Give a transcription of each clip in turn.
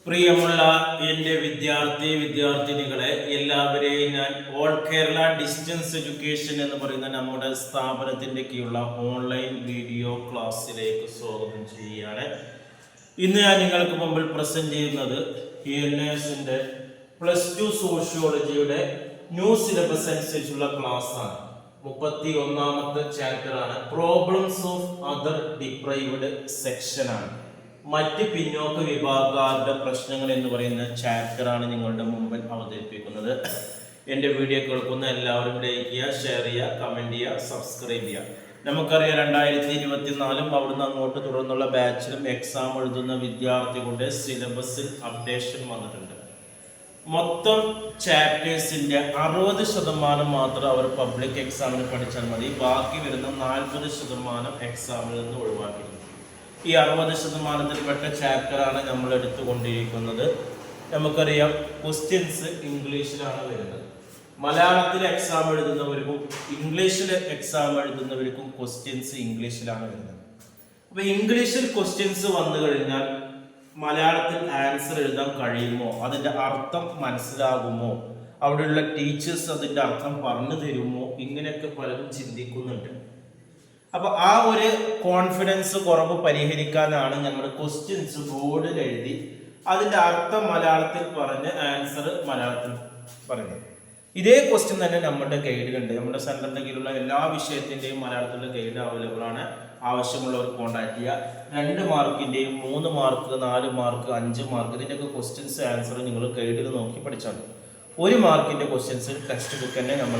പ്രിയമുള്ള എൻ്റെ വിദ്യാർത്ഥിനികളെ എല്ലാവരെയും ഞാൻ ഓൾ കേരള ഡിസ്റ്റൻസ് എഡ്യൂക്കേഷൻ എന്ന് പറയുന്ന നമ്മുടെ സ്ഥാപനത്തിൻ്റെ കീഴിലുള്ള ഓൺലൈൻ വീഡിയോ ക്ലാസ്സിലേക്ക് സ്വാഗതം ചെയ്യുകയാണ്. ഇന്ന് ഞാൻ നിങ്ങൾക്ക് മുമ്പിൽ പ്രസന്റ് ചെയ്യുന്നത് ENSന്റെ +2 സോഷ്യോളജിയുടെ ന്യൂ സിലബസ് അനുസരിച്ചുള്ള ക്ലാസ്സാണ്. 31ാമത്തെ ചാപ്റ്ററാണ്. പ്രോബ്ലംസ് ഓഫ് അതർ ഡിപ്രൈവ്ഡ് സെക്ഷനാണ്. മറ്റ് പിന്നോക്ക വിഭാഗക്കാരുടെ പ്രശ്നങ്ങൾ എന്ന് പറയുന്ന ചാപ്റ്ററാണ് നിങ്ങളുടെ മുമ്പിൽ അവതരിപ്പിക്കുന്നത്. എൻ്റെ വീഡിയോ കേൾക്കുന്ന എല്ലാവരും ലൈക്ക് ചെയ്യുക, ഷെയർ ചെയ്യുക, കമൻറ്റ് ചെയ്യുക, സബ്സ്ക്രൈബ് ചെയ്യുക. നമുക്കറിയാം 2024 അവിടുന്ന് അങ്ങോട്ട് തുടർന്നുള്ള ബാച്ചിലും എക്സാം എഴുതുന്ന വിദ്യാർത്ഥികളുടെ സിലബസിൽ അപ്ഡേഷൻ വന്നിട്ടുണ്ട്. മൊത്തം ചാപ്റ്റേഴ്സിൻ്റെ 60% മാത്രം അവർ പബ്ലിക് എക്സാമിന് പഠിച്ചാൽ മതി. ബാക്കി വരുന്ന 40% എക്സാമിൽ നിന്ന് ഒഴിവാക്കിയിരുന്നു. ഈ 60%ത്തിൽപ്പെട്ട ചാപ്റ്ററാണ് നമ്മൾ എടുത്തുകൊണ്ടിരിക്കുന്നത്. നമുക്കറിയാം ക്വസ്റ്റ്യൻസ് ഇംഗ്ലീഷിലാണ് വരുന്നത്. മലയാളത്തിൽ എക്സാം എഴുതുന്നവർക്കും ഇംഗ്ലീഷിൽ എക്സാം എഴുതുന്നവർക്കും ക്വസ്റ്റ്യൻസ് ഇംഗ്ലീഷിലാണ് വരുന്നത്. അപ്പോൾ ഇംഗ്ലീഷിൽ ക്വസ്റ്റ്യൻസ് വന്നു കഴിഞ്ഞാൽ മലയാളത്തിൽ ആൻസർ എഴുതാൻ കഴിയുമോ, അതിൻ്റെ അർത്ഥം മനസ്സിലാകുമോ, അവിടെയുള്ള ടീച്ചേഴ്സ് അതിൻ്റെ അർത്ഥം പറഞ്ഞു തരുമോ, ഇങ്ങനെയൊക്കെ പലരും ചിന്തിക്കുന്നുണ്ട്. അപ്പോൾ ആ ഒരു കോൺഫിഡൻസ് കുറവ് പരിഹരിക്കാനാണ് ഞങ്ങൾ ക്വസ്റ്റ്യൻസ് ബോർഡിൽ എഴുതി അതിൻ്റെ അർത്ഥം മലയാളത്തിൽ പറഞ്ഞ് ആൻസർ മലയാളത്തിൽ പറഞ്ഞത്. ഇതേ ക്വസ്റ്റ്യൻ തന്നെ നമ്മുടെ ഗൈഡിലുണ്ട്. നമ്മുടെ സെൻറ്ററിൻ്റെ കീഴിലുള്ള എല്ലാ വിഷയത്തിൻ്റെയും മലയാളത്തിലുള്ള ഗൈഡ് അവൈലബിൾ ആണ്. ആവശ്യമുള്ളവർ കോൺടാക്ട് ചെയ്യുക. 2 മാർക്കിൻ്റെയും 3 മാർക്ക്, 4 മാർക്ക്, 5 മാർക്ക് ഇതിൻ്റെയൊക്കെ ക്വസ്റ്റ്യൻസ് ആൻസർ നിങ്ങൾ ഗൈഡിൽ നോക്കി പഠിച്ചാൽ 1 മാർക്കിൻ്റെ ക്വസ്റ്റ്യൻസ് ടെക്സ്റ്റ് ബുക്ക് തന്നെ നമ്മൾ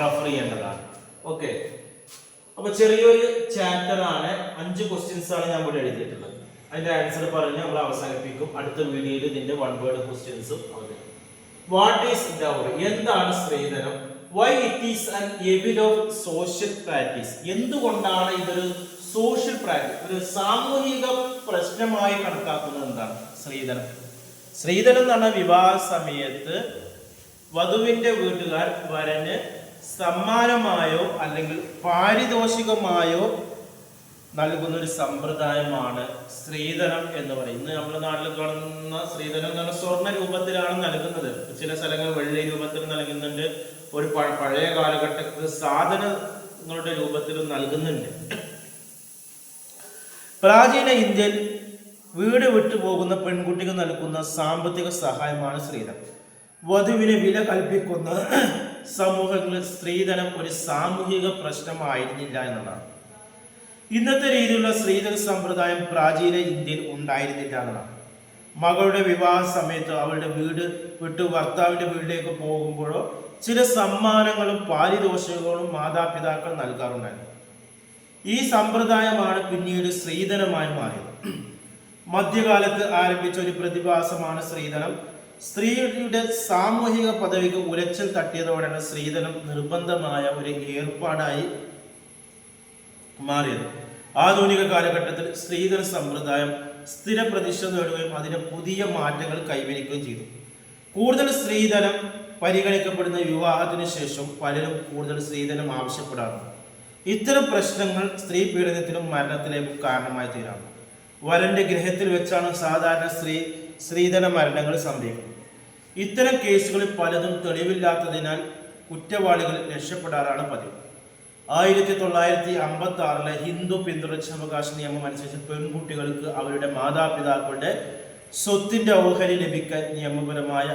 റെഫർ ചെയ്യേണ്ടതാണ്. ഓക്കെ, അപ്പോൾ ചെറിയൊരു ചാപ്റ്റർ ആണ്. 5 ക്വസ്റ്റ്യൻസ് ആണ് ഞാൻ ഇവിടെ എഴുതിയിട്ടുള്ളത്. അതിന്റെ ആൻസർ പറഞ്ഞ് നമ്മൾ അവസാനിപ്പിക്കും. അടുത്ത വീഡിയോയിൽ ഇതിന്റെ 1 വേർഡ് ക്വസ്റ്റ്യൻസും അവതരിപ്പിക്കും. What is dowry? എന്താണ് സ്ത്രീധനം? Why it is an എവിൽ of social practice? എന്തുകൊണ്ടാണ് ഇതൊരു സോഷ്യൽ പ്രാക്ടീസ്, ഒരു സാമൂഹിക പ്രശ്നമായി കണക്കാക്കുന്നത്? എന്താണ് സ്ത്രീധനം? സ്ത്രീധനം എന്ന് പറഞ്ഞാൽ വിവാഹ സമയത്ത് വധുവിന്റെ വീട്ടുകാർ വരന് സമ്മാനമായോ അല്ലെങ്കിൽ പാരിതോഷികമായോ നൽകുന്ന ഒരു സമ്പ്രദായമാണ് സ്ത്രീധനം എന്ന് പറയുന്നത്. ഇന്ന് നമ്മുടെ നാട്ടിൽ കാണുന്ന സ്ത്രീധനം എന്ന് പറഞ്ഞാൽ സ്വർണ്ണ രൂപത്തിലാണ് നൽകുന്നത്. ചില സ്ഥലങ്ങൾ വെള്ളി രൂപത്തിൽ നൽകുന്നുണ്ട്. ഒരു പഴയ കാലഘട്ടത്തിൽ സാധനങ്ങളുടെ രൂപത്തിലും നൽകുന്നുണ്ട്. പ്രാചീന ഇന്ത്യയിൽ വീട് വിട്ടു പോകുന്ന പെൺകുട്ടിക്ക് നൽകുന്ന സാമ്പത്തിക സഹായമാണ് സ്ത്രീധനം. വധുവിന് വില കൽപ്പിക്കുന്ന സമൂഹങ്ങളിൽ സ്ത്രീധനം ഒരു സാമൂഹിക പ്രശ്നമായിരുന്നില്ല എന്നതാണ്. ഇന്നത്തെ രീതിയിലുള്ള സ്ത്രീധന സമ്പ്രദായം പ്രാചീന ഇന്ത്യയിൽ ഉണ്ടായിരുന്നില്ല എന്നതാണ്. മകളുടെ വിവാഹ സമയത്ത് അവളുടെ വീട് വിട്ട് ഭർത്താവിൻ്റെ വീട്ടിലേക്ക് പോകുമ്പോഴോ ചില സമ്മാനങ്ങളും പാരിതോഷികങ്ങളും മാതാപിതാക്കൾ നൽകാറുണ്ടായിരുന്നു. ഈ സമ്പ്രദായമാണ് പിന്നീട് സ്ത്രീധനമായി മാറിയത്. മധ്യകാലത്ത് ആരംഭിച്ച ഒരു പ്രതിഭാസമാണ് സ്ത്രീധനം. സ്ത്രീയുടെ സാമൂഹിക പദവിക്ക് ഉലച്ചിൽ തട്ടിയതോടെയാണ് സ്ത്രീധനം നിർബന്ധമായ ഒരു ഏർപ്പാടായി മാറിയത്. ആധുനിക കാലഘട്ടത്തിൽ സ്ത്രീധന സമ്പ്രദായം സ്ഥിരപ്രതിഷ്ഠ നേടുകയും അതിന് പുതിയ മാറ്റങ്ങൾ കൈവരിക്കുകയും ചെയ്തു. കൂടുതൽ സ്ത്രീധനം പരിഗണിക്കപ്പെടുന്ന വിവാഹത്തിന് ശേഷം പലരും കൂടുതൽ സ്ത്രീധനം ആവശ്യപ്പെടാറുണ്ട്. ഇത്തരം പ്രശ്നങ്ങൾ സ്ത്രീ പീഡനത്തിനും മരണത്തിലേക്കും കാരണമായി തീരാം. വരന്റെ ഗൃഹത്തിൽ വെച്ചാണ് സാധാരണ സ്ത്രീധന മരണങ്ങൾ സംഭവിക്കുന്നത്. ഇത്തരം കേസുകളിൽ പലതും തെളിവില്ലാത്തതിനാൽ കുറ്റവാളികൾ രക്ഷപ്പെടാറാണ് പതിവ്. 1956 ഹിന്ദു പിന്തുടർച്ചാവകാശ നിയമം അനുസരിച്ച് പെൺകുട്ടികൾക്ക് അവരുടെ മാതാപിതാക്കളുടെ സ്വത്തിന്റെ ഓഹരി ലഭിക്കാൻ നിയമപരമായ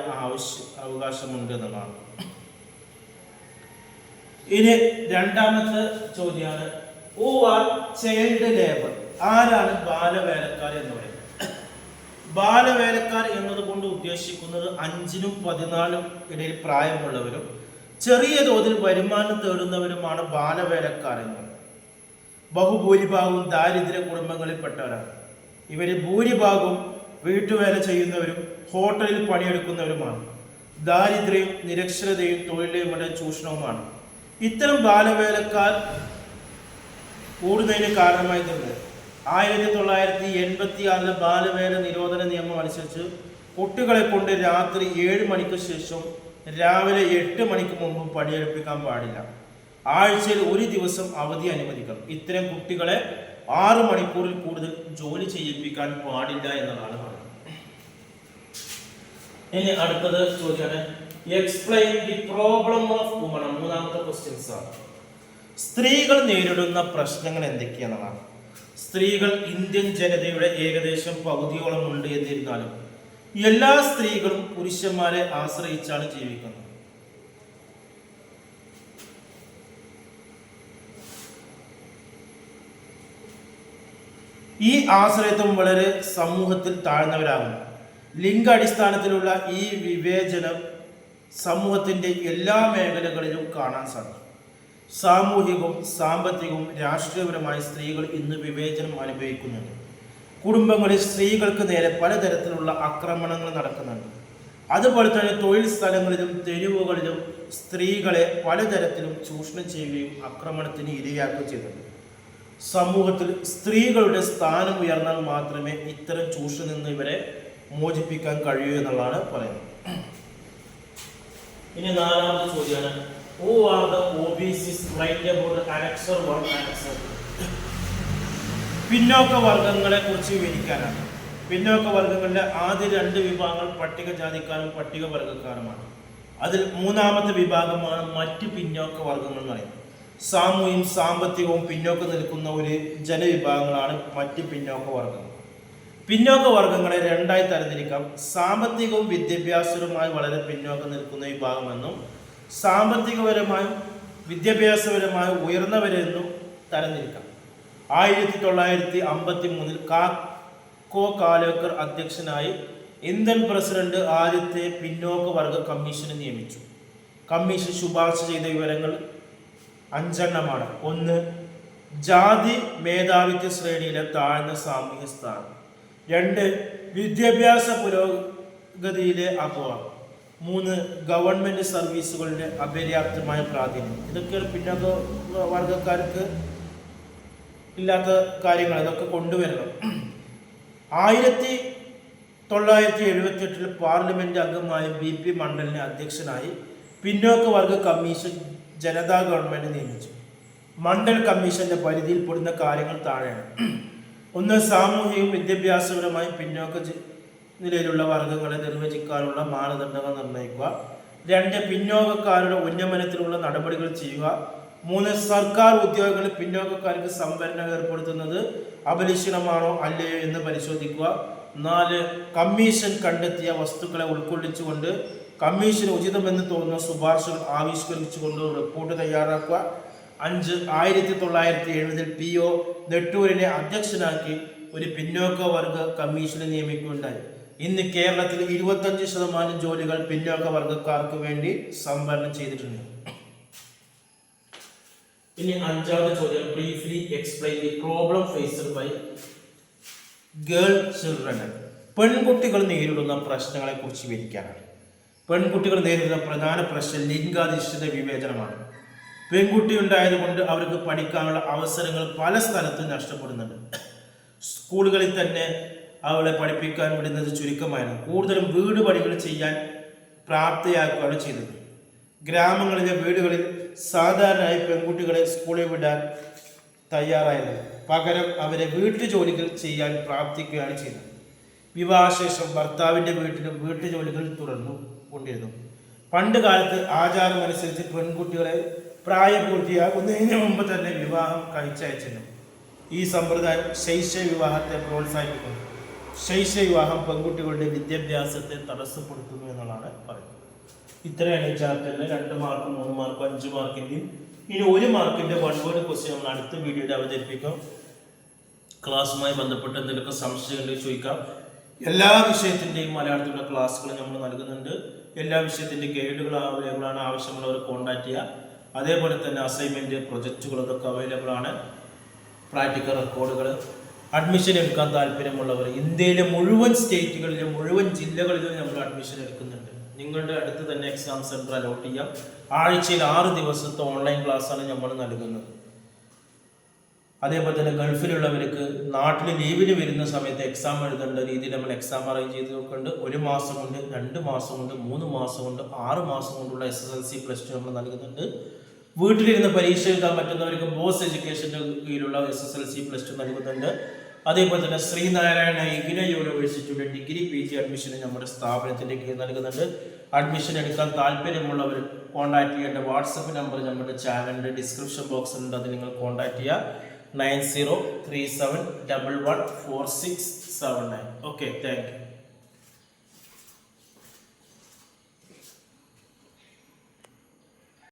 അവകാശമുണ്ട് എന്നതാണ്. ഇനി രണ്ടാമത്തെ ചോദ്യമാണ്, ഹൂ ആർ ചൈൽഡ് ലേബർ? ആരാണ് ബാലവേലക്കാർ എന്ന് പറയുന്നത്? ബാലവേലക്കാർ എന്നതുകൊണ്ട് ഉദ്ദേശിക്കുന്നത് 5നും 14നും ഇടയിൽ പ്രായമുള്ളവരും ചെറിയ തോതിൽ വരുമാനം തേടുന്നവരുമാണ് ബാലവേലക്കാർ എന്ന് പറയുന്നത്. ബഹുഭൂരിഭാഗവും ദാരിദ്ര്യ കുടുംബങ്ങളിൽപ്പെട്ടവരാണ്. ഇവരിൽ ഭൂരിഭാഗവും വീട്ടുവേല ചെയ്യുന്നവരും ഹോട്ടലിൽ പണിയെടുക്കുന്നവരുമാണ്. ദാരിദ്ര്യവും നിരക്ഷരതയും തൊഴിലിലുമുള്ള ചൂഷണവുമാണ് ഇത്തരം ബാലവേലക്കാർ കൂടുന്നതിന് കാരണമായി തീർന്നത്. 1986 ബാലവേല നിരോധന നിയമം അനുസരിച്ച് കുട്ടികളെ കൊണ്ട് രാത്രി 7 മണിക്ക് ശേഷം രാവിലെ 8 മണിക്ക് മുമ്പ് പണിയെടുപ്പിക്കാൻ പാടില്ല. ആഴ്ചയിൽ 1 ദിവസം അവധി അനുവദിക്കണം. ഇത്തരം കുട്ടികളെ 6 മണിക്കൂറിൽ കൂടുതൽ ജോലി ചെയ്യിപ്പിക്കാൻ പാടില്ല എന്നതാണ് പറയുന്നത്. ഇനി അടുത്തത് ചോദ്യമാണ് explain the problem of woman. മൂന്നാമത്തെ ക്വസ്റ്റ്യൻസ് ആണ്. സ്ത്രീകൾ നേരിടുന്ന പ്രശ്നങ്ങൾ എന്തൊക്കെയാണെന്നാണ്. സ്ത്രീകൾ ഇന്ത്യൻ ജനതയുടെ ഏകദേശം പകുതിയോളം ഉണ്ട് എന്നിരുന്നാലും എല്ലാ സ്ത്രീകളും പുരുഷന്മാരെ ആശ്രയിച്ചാണ് ജീവിക്കുന്നത്. ഈ ആശ്രയത്വം വളരെ സമൂഹത്തിൽ താഴ്ന്നവരാകുന്നു. ലിംഗാടിസ്ഥാനത്തിലുള്ള ഈ വിവേചനം സമൂഹത്തിന്റെ എല്ലാ മേഖലകളിലും കാണാൻ സാധിക്കും. സാമൂഹികവും സാമ്പത്തികവും രാഷ്ട്രീയപരമായി സ്ത്രീകൾ ഇന്ന് വിവേചനം അനുഭവിക്കുന്നുണ്ട്. കുടുംബങ്ങളിൽ സ്ത്രീകൾക്ക് നേരെ പലതരത്തിലുള്ള ആക്രമണങ്ങൾ നടക്കുന്നുണ്ട്. അതുപോലെ തന്നെ തൊഴിൽ സ്ഥലങ്ങളിലും തെരുവുകളിലും സ്ത്രീകളെ പലതരത്തിലും ചൂഷണം ചെയ്യുകയും ആക്രമണത്തിന് ഇരയാക്കുകയും ചെയ്തിട്ടുണ്ട്. സമൂഹത്തിൽ സ്ത്രീകളുടെ സ്ഥാനം ഉയർന്നാൽ മാത്രമേ ഇത്തരം ചൂഷണം നിന്ന് ഇവരെ മോചിപ്പിക്കാൻ കഴിയൂ എന്നുള്ളതാണ് പറയുന്നത്. ഇനി നാലാമത്തെ ചോദ്യമാണ് Who are the OBCs? Write about Annexure 1, Annexure 2. പിന്നോക്ക വർഗങ്ങളെ കുറിച്ച് വിവരിക്കാനാണ്. പിന്നോക്ക വർഗങ്ങളുടെ ആദ്യ രണ്ട് വിഭാഗങ്ങൾ പട്ടികജാതിക്കാരും പട്ടികവർഗക്കാരുമാണ്. അതിൽ മൂന്നാമത്തെ വിഭാഗമാണ് മറ്റ് പിന്നോക്ക വർഗങ്ങൾ എന്ന് പറയുന്നത്. സാമൂഹികവും സാമ്പത്തികവും പിന്നോക്കം നിൽക്കുന്ന ഒരു ജനവിഭാഗങ്ങളാണ് മറ്റ് പിന്നോക്ക വർഗങ്ങൾ. പിന്നോക്ക വർഗങ്ങളെ രണ്ടായി തരംതിരിക്കാം. സാമ്പത്തികവും വിദ്യാഭ്യാസപരമായി വളരെ പിന്നോക്കം നിൽക്കുന്ന വിഭാഗമെന്നും സാമ്പത്തികപരമായും വിദ്യാഭ്യാസപരമായും ഉയർന്നവരെന്നും തരംതിരിക്കാം. 1953 കാക്കോ കാലേക്കർ അധ്യക്ഷനായി ഇന്ത്യൻ പ്രസിഡന്റ് ആദ്യത്തെ പിന്നോക്ക വർഗ കമ്മീഷനെ നിയമിച്ചു. കമ്മീഷൻ ശുപാർശ ചെയ്ത വിവരങ്ങൾ 5 എണ്ണമാണ്. 1. ജാതി മേധാവിത്വ ശ്രേണിയിലെ താഴ്ന്ന സാമൂഹ്യ സ്ഥാനം. 2. വിദ്യാഭ്യാസ പുരോഗതിയിലെ അഭാവം. 3. ഗവൺമെന്റ് സർവീസുകളുടെ അപര്യാപ്തമായ പ്രാധാന്യം. ഇതൊക്കെയാണ് പിന്നോക്ക വർഗക്കാർക്ക് ഇല്ലാത്ത കാര്യങ്ങൾ. ഇതൊക്കെ കൊണ്ടുവരണം. 1978 പാർലമെന്റ് അംഗമായ BP മണ്ഡലിനെ അധ്യക്ഷനായി പിന്നോക്ക വർഗ കമ്മീഷൻ ജനതാ ഗവൺമെന്റ് നിയമിച്ചു. മണ്ഡൽ കമ്മീഷന്റെ പരിധിയിൽപ്പെടുന്ന കാര്യങ്ങൾ താഴെയാണ്. 1. സാമൂഹികവും വിദ്യാഭ്യാസപരമായി പിന്നോക്ക നിലയിലുള്ള വർഗങ്ങളെ നിർവചിക്കാനുള്ള മാനദണ്ഡങ്ങൾ നിർണ്ണയിക്കുക. 2. പിന്നോക്കക്കാരുടെ ഉന്നമനത്തിനുള്ള നടപടികൾ ചെയ്യുക. 3. സർക്കാർ ഉദ്യോഗങ്ങളിൽ പിന്നോക്കക്കാർക്ക് സംവരണം ഏർപ്പെടുത്തുന്നത് അപലക്ഷണമാണോ അല്ലയോ എന്ന് പരിശോധിക്കുക. 4. കമ്മീഷൻ കണ്ടെത്തിയ വസ്തുക്കളെ ഉൾക്കൊള്ളിച്ചുകൊണ്ട് കമ്മീഷന് ഉചിതമെന്ന് തോന്നുന്ന ശുപാർശകൾ ആവിഷ്കരിച്ചുകൊണ്ട് റിപ്പോർട്ട് തയ്യാറാക്കുക. 5. 1970 PO നെട്ടൂരിനെ അധ്യക്ഷനാക്കി ഒരു പിന്നോക്ക വർഗ കമ്മീഷനെ നിയമിക്കുകയുണ്ടായി. ഇന്ന് കേരളത്തിൽ 25% ജോലികൾ പിന്നോക്ക വർഗക്കാർക്ക് വേണ്ടി സംവരണം ചെയ്തിട്ടുണ്ട്. ഇനി 5ാമത്തെ ചോദ്യം briefly explain the problem faced by girl children. പെൺകുട്ടികൾ നേരിടുന്ന പ്രശ്നങ്ങളെ കുറിച്ച് വിവരിക്കാനാണ്. പെൺകുട്ടികൾ നേരിടുന്ന പ്രധാന പ്രശ്നം ലിംഗാധിഷ്ഠിത വിവേചനമാണ്. പെൺകുട്ടി ഉണ്ടായതുകൊണ്ട് അവർക്ക് പഠിക്കാനുള്ള അവസരങ്ങൾ പല സ്ഥലത്തും നഷ്ടപ്പെടുന്നുണ്ട്. സ്കൂളുകളിൽ തന്നെ അവളെ പഠിപ്പിക്കാൻ വിടുന്നത് ചുരുക്കമായിരുന്നു. കൂടുതലും വീട് പണികൾ ചെയ്യാൻ പ്രാപ്തയാക്കുകയാണ് ചെയ്തത്. ഗ്രാമങ്ങളിലെ വീടുകളിൽ സാധാരണയായി പെൺകുട്ടികളെ സ്കൂളിൽ വിടാൻ തയ്യാറായത് പകരം അവരെ വീട്ടു ജോലികൾ ചെയ്യാൻ പ്രാപ്തിക്കുകയാണ് ചെയ്തത്. വിവാഹശേഷം ഭർത്താവിൻ്റെ വീട്ടിലും വീട്ടു ജോലികൾ തുടർന്നു കൊണ്ടിരുന്നു. പണ്ട് കാലത്ത് ആചാരമനുസരിച്ച് പെൺകുട്ടികളെ പ്രായപൂർത്തിയാകുന്നതിന് മുമ്പ് തന്നെ വിവാഹം കഴിച്ചയച്ചിരുന്നു. ഈ സമ്പ്രദായം ശൈശവ വിവാഹത്തെ പ്രോത്സാഹിപ്പിക്കുന്നു. ശൈശവ വിവാഹം പെൺകുട്ടികളുടെ വിദ്യാഭ്യാസത്തെ തടസ്സപ്പെടുത്തുന്നു എന്നുള്ളതാണ് പറയുന്നത്. ഇത്രയാണ് ഈ ചാപ്റ്ററിൽ 2 മാർക്ക് 3 മാർക്ക് 5 മാർക്കിൻ്റെയും ഇനി 1 മാർക്കിൻ്റെ 1 വേർഡ് ക്വസ്റ്റ്യൻ നമ്മൾ അടുത്ത വീഡിയോയിൽ അവതരിപ്പിക്കാം. ക്ലാസ്സുമായി ബന്ധപ്പെട്ട് എന്തെങ്കിലുമൊക്കെ സംശയമുണ്ടെങ്കിൽ ചോദിക്കാം. എല്ലാ വിഷയത്തിൻ്റെയും മലയാളത്തിലുള്ള ക്ലാസ്സുകൾ നമ്മൾ നൽകുന്നുണ്ട്. എല്ലാ വിഷയത്തിൻ്റെ ഗൈഡുകൾ അവൈലബിൾ ആണ്. ആവശ്യമുള്ളവർ കോൺടാക്ട് ചെയ്യുക. അതേപോലെ തന്നെ അസൈൻമെൻറ്റ് പ്രൊജക്റ്റുകൾ ഇതൊക്കെ അവൈലബിൾ ആണ്. പ്രാക്ടിക്കൽ റെക്കോർഡുകൾ. അഡ്മിഷൻ എടുക്കാൻ താല്പര്യമുള്ളവർ ഇന്ത്യയിലെ മുഴുവൻ സ്റ്റേറ്റുകളിലും മുഴുവൻ ജില്ലകളിലും നമ്മൾ അഡ്മിഷൻ എടുക്കുന്നുണ്ട്. നിങ്ങളുടെ അടുത്ത് തന്നെ എക്സാം സെൻറ്റർ അലോട്ട് ചെയ്യാം. ആഴ്ചയിൽ 6 ദിവസത്തെ ഓൺലൈൻ ക്ലാസ്സാണ് നമ്മൾ നൽകുന്നത്. അതേപോലെ തന്നെ ഗൾഫിലുള്ളവർക്ക് നാട്ടിൽ ലീവിന് വരുന്ന സമയത്ത് എക്സാം എഴുതേണ്ട രീതിയിൽ നമ്മൾ എക്സാം അറേഞ്ച് ചെയ്ത് നോക്കുന്നുണ്ട്. 1 മാസം കൊണ്ട് 2 മാസം കൊണ്ട് 3 മാസം കൊണ്ട് 6 മാസം കൊണ്ടുള്ള SSLC +2 നമ്മൾ നൽകുന്നുണ്ട്. വീട്ടിലിരുന്ന് പരീക്ഷ എഴുതാൻ പറ്റുന്നവർക്ക് ബോസ് എഡ്യൂക്കേഷൻ്റെ കീഴിലുള്ള SSLC +2 നൽകുന്നുണ്ട്. അതേപോലെ തന്നെ ശ്രീനാരായണ ഇഗ്ന യൂണിവേഴ്സിറ്റിയുടെ ഡിഗ്രി PG അഡ്മിഷന് നമ്മുടെ സ്ഥാപനത്തിൻ്റെ കീഴിൽ നൽകുന്നുണ്ട്. അഡ്മിഷൻ എടുക്കാൻ താല്പര്യമുള്ളവർ കോൺടാക്ട് ചെയ്യേണ്ട വാട്സപ്പ് നമ്പർ നമ്മുടെ ചാനലിൻ്റെ ഡിസ്ക്രിപ്ഷൻ ബോക്സിലുണ്ട്. അത് നിങ്ങൾ കോൺടാക്ട് ചെയ്യുക 9037114679. Okay, thank you.